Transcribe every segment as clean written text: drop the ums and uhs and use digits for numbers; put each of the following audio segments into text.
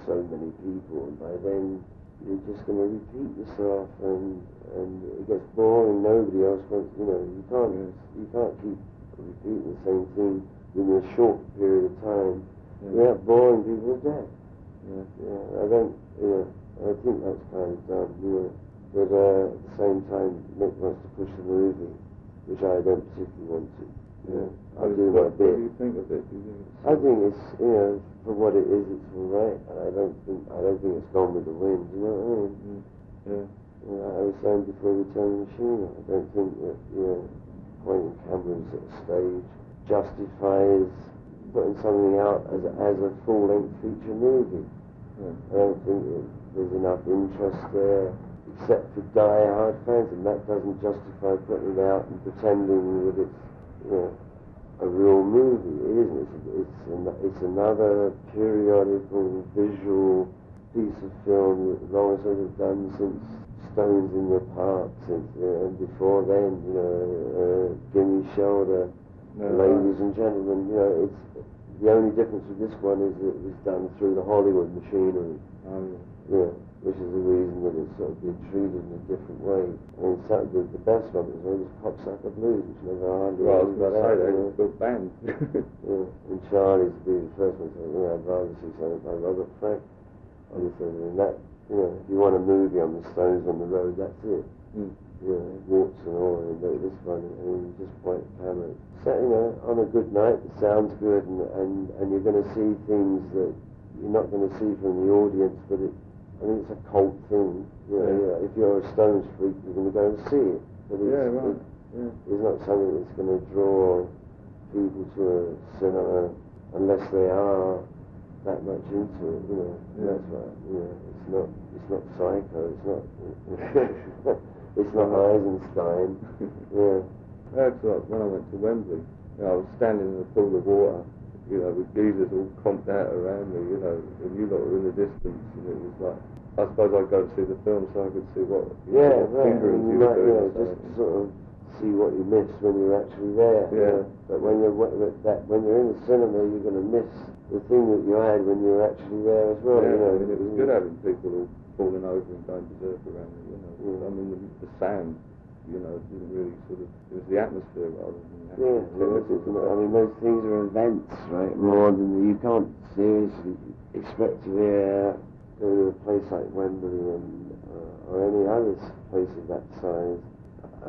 so many people, and by then you're just going to repeat yourself, and it gets boring. Nobody else wants, you can't keep repeating the same thing within a short period of time without boring people to death. I think that's kind of dumb, but at the same time Mick wants to push the movie, which I don't particularly want to. I do my bit. What do you think of it? I think it's, for what it is, it's all right. I don't think it's gone with the wind. You know what I mean? I was saying before we turned the machine on, I don't think that pointing cameras at a stage justifies putting something out as a full-length feature movie. I don't think there's enough interest there, except for die-hard fans, and that doesn't justify putting it out and pretending that it's a real movie. It isn't. It's another periodical visual piece of film that Lawrence has done since Stones in the Park, and before then, Gimme Shoulder, Ladies and Gentlemen. It's the only difference with this one is that it was done through the Hollywood machinery. Which is the reason that it's sort of been treated in a different way. I mean, the best one was Cocksucker Blues, which never hardly got out. It's a good band. And Charlie's be the first one to say, I'd rather see something by Robert Frank. And that, if you want a movie on the Stones on the road, that's it. Warts and all, and this one, just point the camera. So, on a good night, the sound's good, and you're going to see things that you're not going to see from the audience, but it's a cult thing. If you're a Stones freak, you're going to go and see it. But it's not something that's going to draw people to a cinema unless they are that much into it. That's right. It's not Psycho. It's not. It's not Eisenstein. That's like when I went to Wembley. I was standing in a pool of water. With geezers all comped out around me, and you lot were in the distance, and it was like, I suppose I'd go and see the film so I could see what fingerings you were doing. Just to sort of see what you missed when you're actually there. But when you're in the cinema, you're going to miss the thing that you had when you were actually there as well. It was good having people all falling over and going berserk around me. I mean, the sound. Didn't really it was the atmosphere rather than the I mean, those things are events, right? More than you can't seriously expect to go to a place like Wembley or any other place of that size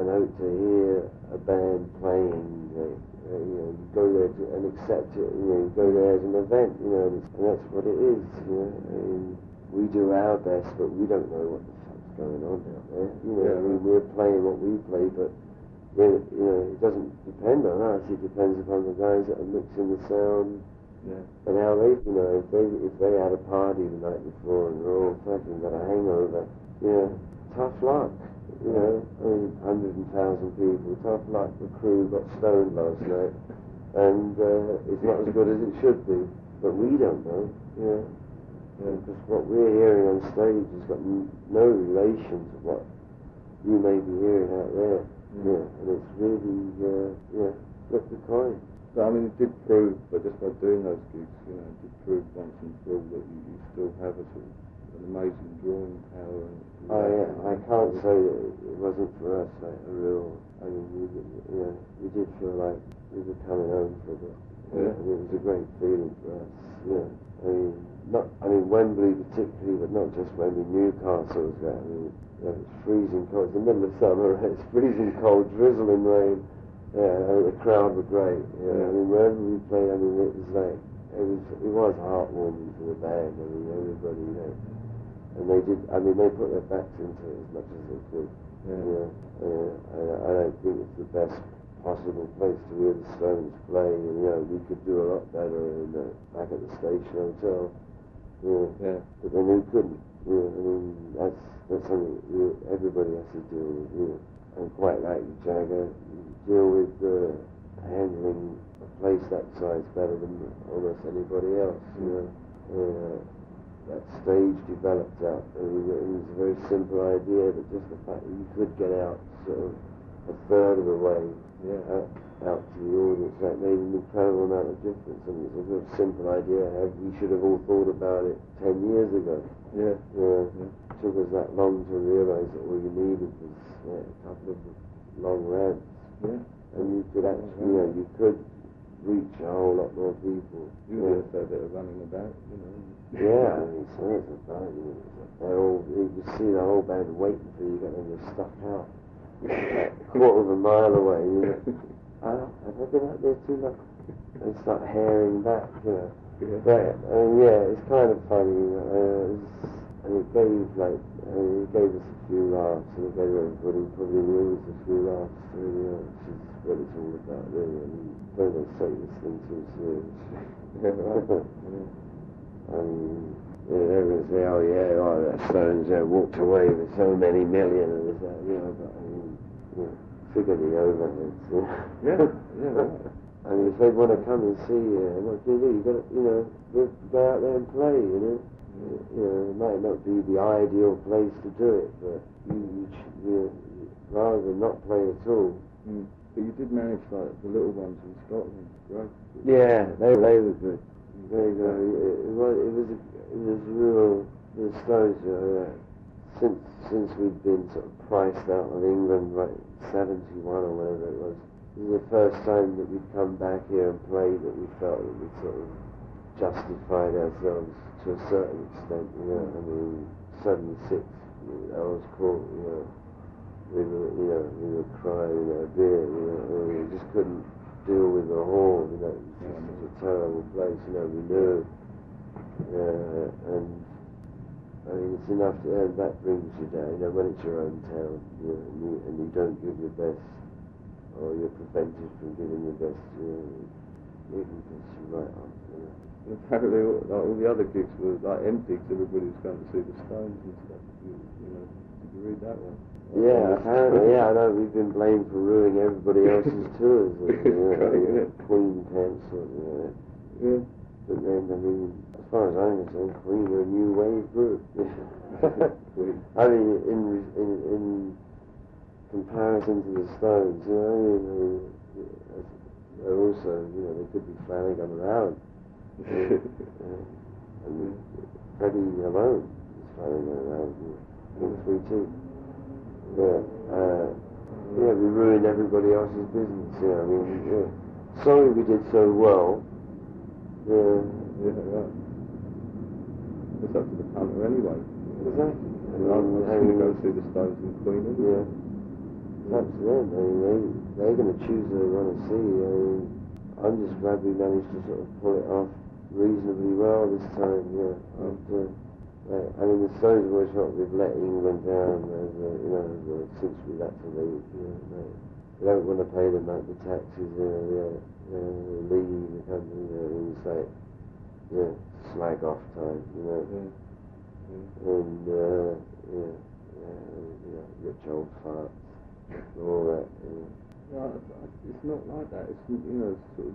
and hope to hear a band playing. You go there and accept it. You go there as an event. And that's what it is. I mean, we do our best, but we don't know what the fuck's going on out there. I mean, we're playing what we play, but it doesn't depend on us. It depends upon the guys that are mixing the sound and how they, if they had a party the night before and they're all fucking got a hangover, tough luck. I mean, 100,000 people, tough luck. The crew got stoned last night, and it's not as good as it should be. But we don't know, because what we're hearing on stage has got no relation to what you may be hearing out there. And it's really, flip the coin. So, I mean, it did prove, but just by doing those gigs, it did prove once and for all that you still have an amazing drawing power. I can't say that it wasn't for us like a real. I mean, we did feel like we were coming home for a bit. And it was a great feeling for us. I mean, Wembley particularly, but not just Wembley. Newcastle was there. I mean, it's freezing cold. It's the middle of summer. It's freezing cold, drizzling rain. The crowd were great. I mean, wherever we played, I mean, it was like it was heartwarming for the band. I mean, everybody, and they did. I mean, they put their backs into it as much as they could. I don't think it's the best possible place to hear the Stones play. And, we could do a lot better back at the Station Hotel. But then who couldn't? I mean, that's something everybody has to deal with. And quite like Jagger, you deal with handling a place that size better than almost anybody else. That stage developed out. It was a very simple idea, but just the fact that you could get out sort of a third of the way Yeah. out to the audience. That made an incredible amount of difference. I mean, it's a real simple idea. We should have all thought about it 10 years ago. Yeah. It took us that long to realise that all you needed was a couple of long rants. Yeah. And you could actually, you could reach a whole lot more people. You did a fair bit of running about, Yeah, I mean, so it's about, they're all, you can see the whole band waiting for you, and you're stuck out a quarter of a mile away, have I been out there too long? They start herring back, Yeah. But, it's kind of funny, and it gave us a few laughs, and it gave everybody probably knew us a few laughs, which is what it's all about, really. I mean, don't they say this thing too seriously? Yeah, right. I mean, everyone say, that Stones walked away with so many million, and this, but I mean, figure the overheads, Yeah, right. I mean, if they want to come and see you, what do? You got to, go out there and play, it might not be the ideal place to do it, but you rather than not play at all. Mm. But you did manage like the little ones in Scotland, right? Yeah, they were good. Very good. It was real. The Stones, since we'd been sort of priced out of England, like 71 or whatever it was the first time that we'd come back here and played that we felt that we'd sort of justified ourselves to a certain extent. I mean, 76, I was caught. We were crying a beer, we just couldn't deal with the horn, it was just a terrible place, we knew. And I mean, it's enough that brings you down, when it's your own town, and you don't give your best, or you're prevented from giving your best, it can piss you right off, Apparently, all the other gigs were like empty because everybody was going to see the Stones and stuff. Did you read that one? Yeah, apparently, I know we've been blamed for ruining everybody else's tours. Queen cancelled, Yeah. But then, I mean, as far as I'm concerned, Queen are a new wave group. I mean, in comparison to the Stones, they're also, they could be Flanagan around. I mean, Freddie alone is Flanagan around, 3-2. We ruined everybody else's business, I mean, sorry we did so well. Yeah, right. It's up to the punter anyway. Exactly. I'm just going to go see the Stones and Queen, Yeah. It's up to them. I mean, they're going to choose who they want to see. I mean, I'm just glad we managed to sort of pull it off reasonably well this time, I mean, the Stones have always felt we've let England down, since we had to leave. They don't want to pay them like the taxes, leave the country, it's like, slag off time, and, rich old farts, and all that, No, it's not like that. It's, sort of